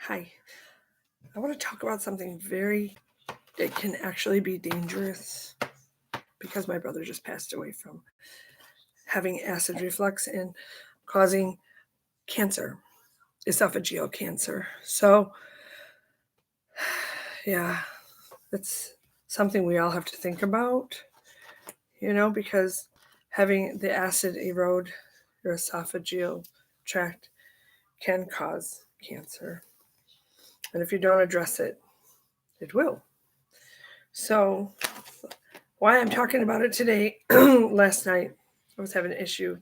Hi, I want to talk about something it can actually be dangerous because my brother just passed away from having acid reflux and causing cancer, esophageal cancer. So, yeah, it's something we all have to think about, because having the acid erode your esophageal tract can cause cancer. And if you don't address it, it will. So, why I'm talking about it today, last night I was having an issue.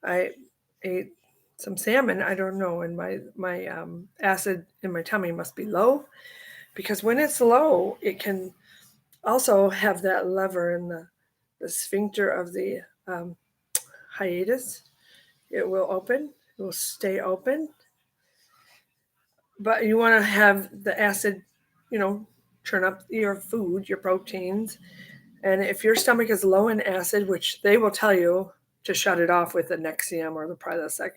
I ate some salmon, I don't know, and my acid in my tummy must be low, because when it's low, it can also have that lever in the sphincter of the hiatus. It will open, it will stay open, but you want to have the acid, turn up your food, your proteins. And if your stomach is low in acid, which they will tell you to shut it off with the Nexium or the Prilosec,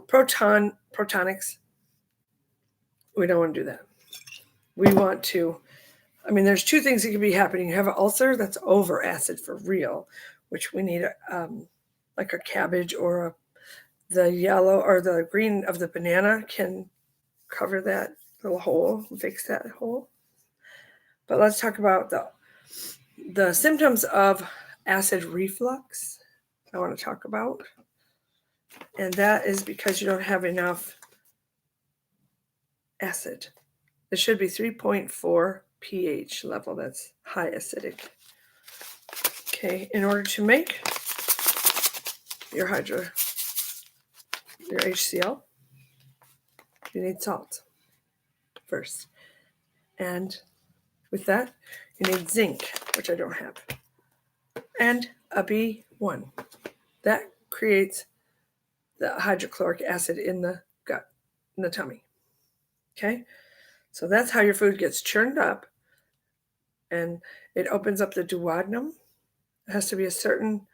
protonics, we don't want to do that. We want to, there's two things that could be happening. You have an ulcer that's over acid for real, which we need like a cabbage or the yellow or the green of the banana can cover that little hole, fix that hole. But let's talk about the symptoms of acid reflux I want to talk about. And that is because you don't have enough acid. It should be 3.4 pH level. That's high acidic. Okay, in order to make your HCl, you need salt first. And with that, you need zinc, which I don't have, and a B1. That creates the hydrochloric acid in the gut, in the tummy. Okay, so that's how your food gets churned up, and it opens up the duodenum. It has to be a certain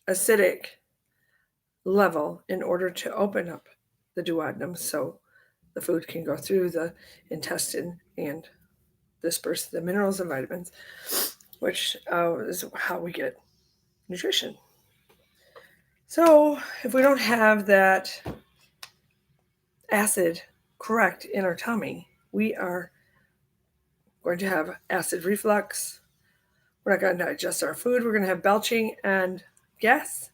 acidic level in order to open up the duodenum so the food can go through the intestine and disperse the minerals and vitamins, which is how we get nutrition. So if we don't have that acid correct in our tummy, we are going to have acid reflux. We're not going to digest our food. We're going to have belching and gas,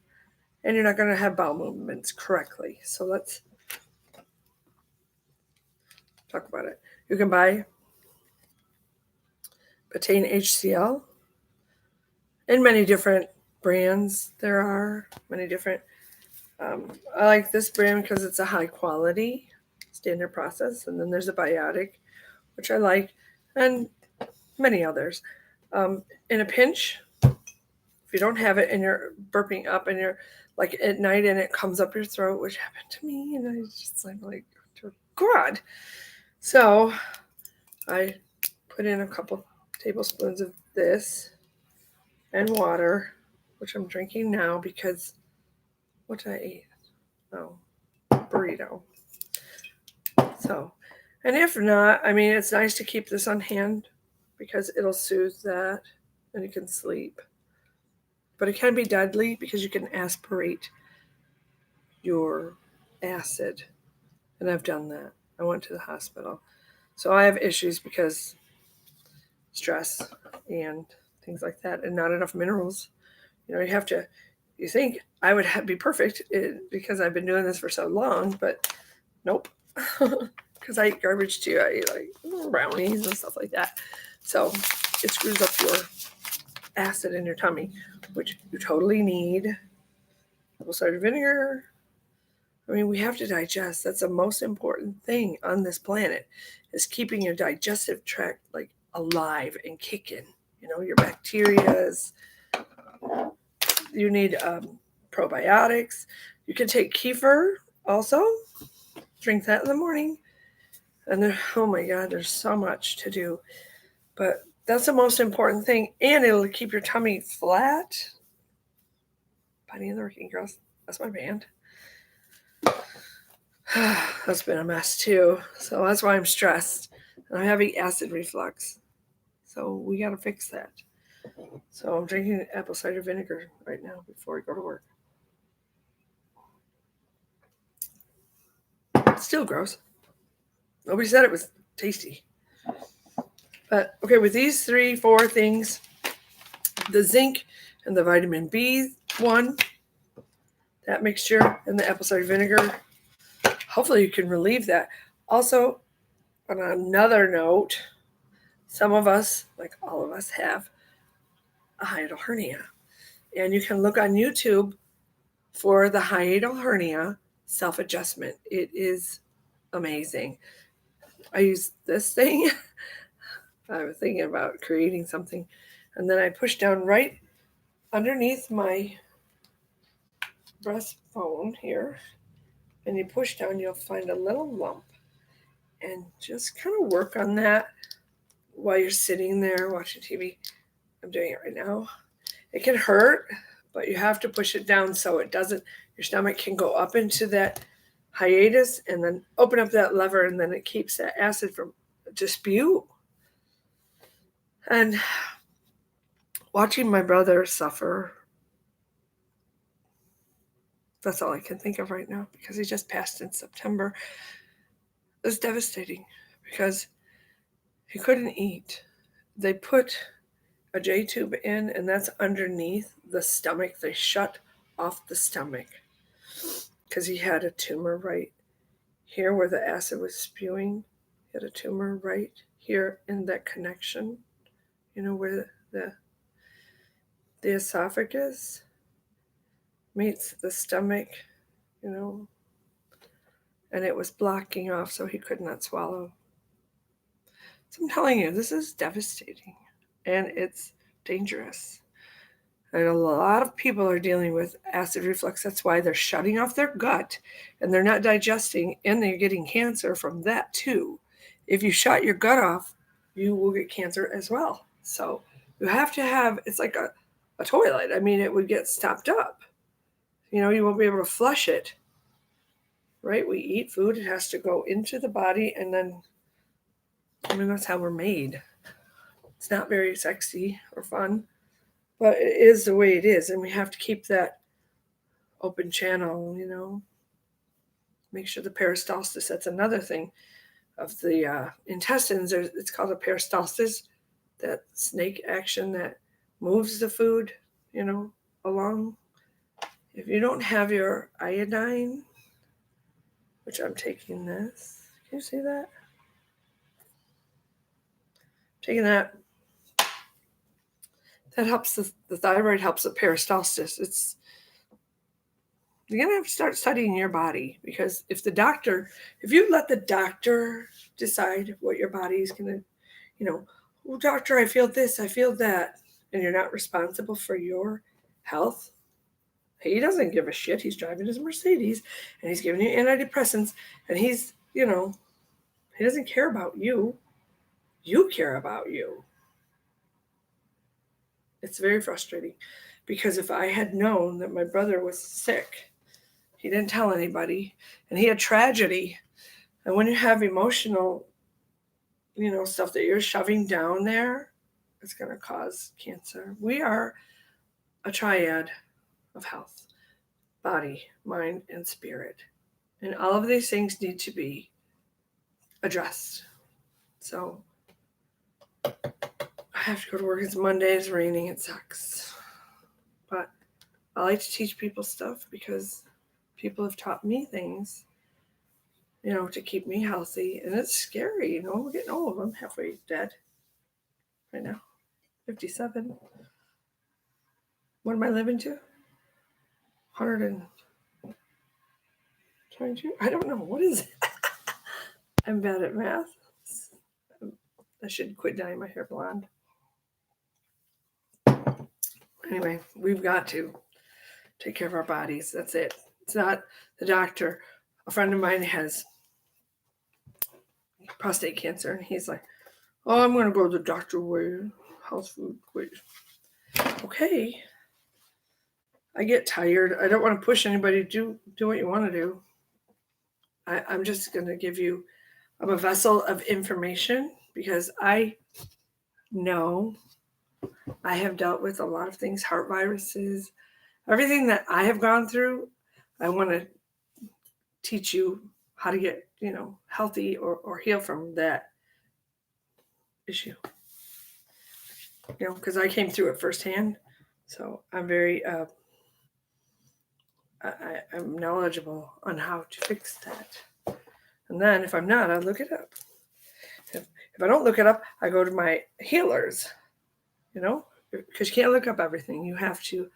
and you're not going to have bowel movements correctly. So let's talk about it. You can buy Betaine HCl in many different brands. There are many different. I like this brand because it's a high quality standard process. And then there's a biotic, which I like, and many others. In a pinch, if you don't have it and you're burping up and you're like at night and it comes up your throat, which happened to me, and I just like, God. So I put in a couple tablespoons of this and water, which I'm drinking now because what did I eat? Oh, burrito. So, and if not, it's nice to keep this on hand because it'll soothe that and you can sleep. But it can be deadly because you can aspirate your acid. And I've done that. I went to the hospital. So I have issues because stress and things like that and not enough minerals. You think I would be perfect because I've been doing this for so long, but nope. Because I eat garbage too. I eat like brownies and stuff like that. So it screws up your acid in your tummy, which you totally need. Apple cider vinegar. We have to digest. That's the most important thing on this planet, is keeping your digestive tract like alive and kicking. Your bacterias. You need probiotics. You can take kefir also. Drink that in the morning. And oh my God, there's so much to do. But that's the most important thing. And it'll keep your tummy flat. Bunny and the Working Girls. That's my band. That's been a mess too. So that's why I'm stressed. And I'm having acid reflux. So we got to fix that. So I'm drinking apple cider vinegar right now before I go to work. It's still gross. Nobody said it was tasty. But okay, with these 4 things, the zinc and the vitamin B1, that mixture, and the apple cider vinegar, hopefully you can relieve that. Also, on another note, some of us, like all of us, have a hiatal hernia. And you can look on YouTube for the hiatal hernia self-adjustment. It is amazing. I use this thing. I was thinking about creating something. And then I push down right underneath my breastbone here. And you push down, you'll find a little lump. And just kind of work on that while you're sitting there watching TV. I'm doing it right now. It can hurt, but you have to push it down so it doesn't, your stomach can go up into that hiatus and then open up that lever, and then it keeps that acid from to spew. And watching my brother suffer, that's all I can think of right now, because he just passed in September. It was devastating because he couldn't eat. They put a J tube in, and that's underneath the stomach. They shut off the stomach because he had a tumor right here where the acid was spewing. He had a tumor right here in that connection, where the esophagus meets the stomach, and it was blocking off, so he could not swallow. So I'm telling you, this is devastating, and it's dangerous. And a lot of people are dealing with acid reflux. That's why they're shutting off their gut, and they're not digesting, and they're getting cancer from that too. If you shut your gut off, you will get cancer as well. So you have to have, it's like a toilet. I mean, it would get stopped up. You won't be able to flush it, right? We eat food, it has to go into the body, and then, that's how we're made. It's not very sexy or fun, but it is the way it is, and we have to keep that open channel, Make sure the peristalsis, that's another thing of the intestines. It's called a peristalsis, that snake action that moves the food, along. If you don't have your iodine, which I'm taking this, can you see that? Taking that helps the thyroid, helps the peristalsis. You're going to have to start studying your body, because if you let the doctor decide what your body is going to, well, doctor, I feel this, I feel that, and you're not responsible for your health, he doesn't give a shit. He's driving his Mercedes, and he's giving you antidepressants, and he doesn't care about you. You care about you. It's very frustrating, because if I had known that my brother was sick, he didn't tell anybody, and he had tragedy. And when you have emotional, stuff that you're shoving down there, it's going to cause cancer. We are a triad of health: body, mind, and spirit. And all of these things need to be addressed. So I have to go to work. It's Monday. It's raining. It sucks. But I like to teach people stuff, because people have taught me things, to keep me healthy. And it's scary, we're getting old. I'm halfway dead right now. 57. What am I living to? 122? I don't know. What is it? I'm bad at math. I should quit dyeing my hair blonde. Anyway, we've got to take care of our bodies. That's it. It's not the doctor. A friend of mine has prostate cancer, and he's like, oh, I'm going to go the doctor way. Health food, wait. Okay. I get tired. I don't want to push anybody to do what you want to do. I'm just going to give you, I'm a vessel of information because I know I have dealt with a lot of things, heart viruses, everything that I have gone through. I want to teach you how to get, healthy or heal from that issue, because I came through it firsthand. So I'm very, I'm knowledgeable on how to fix that. And then if I'm not, I look it up. If I don't look it up, I go to my healers, because you can't look up everything. You have to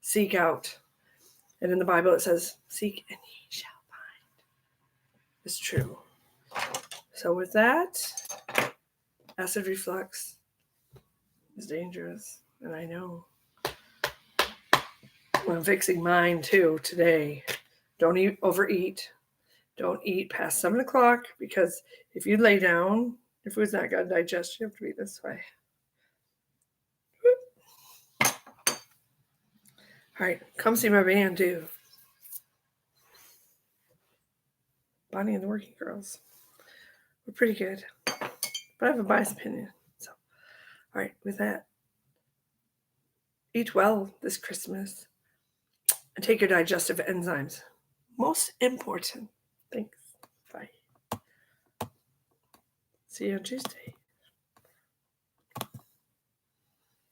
seek out. And in the Bible, it says, seek and ye shall find. It's true. So with that, acid reflux is dangerous. And I know. I'm fixing mine too today. Don't overeat. Don't eat past 7 o'clock because if you lay down, your food's not going to digest. You have to eat this way. All right, come see my band too. Bonnie and the Working Girls. We're pretty good, but I have a biased opinion. So, all right, with that, eat well this Christmas and take your digestive enzymes. Most important. Thanks. Bye. See you on Tuesday.